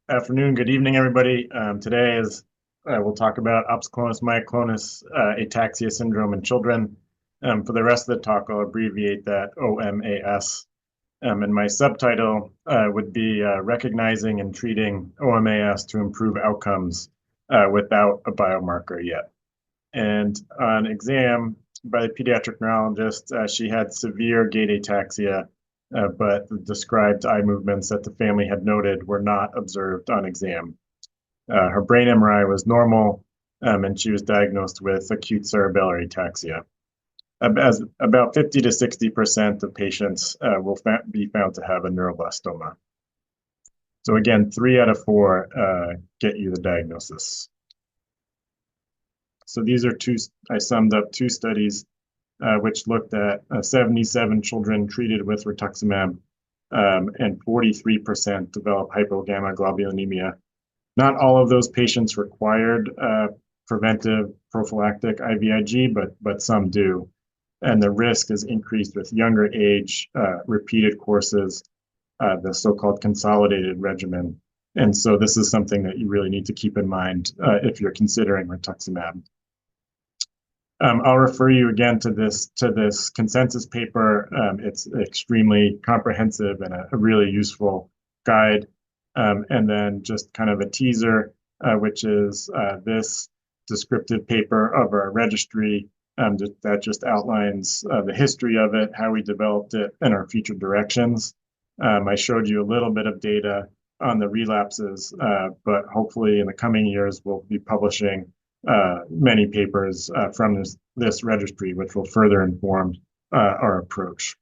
Afternoon, good evening, everybody. Today we'll talk about Opsoclonus myoclonus ataxia syndrome in children. For the rest of the talk, I'll abbreviate that OMAS. And my subtitle would be Recognizing and Treating OMAS to Improve Outcomes Without a Biomarker Yet. And on exam by the pediatric neurologist, she had severe gait ataxia, but the described eye movements that the family had noted were not observed on exam. Her brain MRI was normal, and she was diagnosed with acute cerebellar ataxia. As about 50 to 60% of patients will be found to have a neuroblastoma. So again, 3 out of 4 get you the diagnosis. So these are I summed up 2 studies which looked at 77 children treated with rituximab, and 43% developed hypogammaglobulinemia. Not all of those patients required preventive prophylactic IVIG, but some do. And the risk is increased with younger age, repeated courses, the so-called consolidated regimen. And so this is something that you really need to keep in mind if you're considering rituximab. I'll refer you again to this consensus paper. It's extremely comprehensive and a really useful guide. And then just kind of a teaser, which is this descriptive paper of our registry that just outlines the history of it, how we developed it, and our future directions. I showed you a little bit of data on the relapses, but hopefully in the coming years, we'll be publishing many papers from this registry, which will further inform our approach.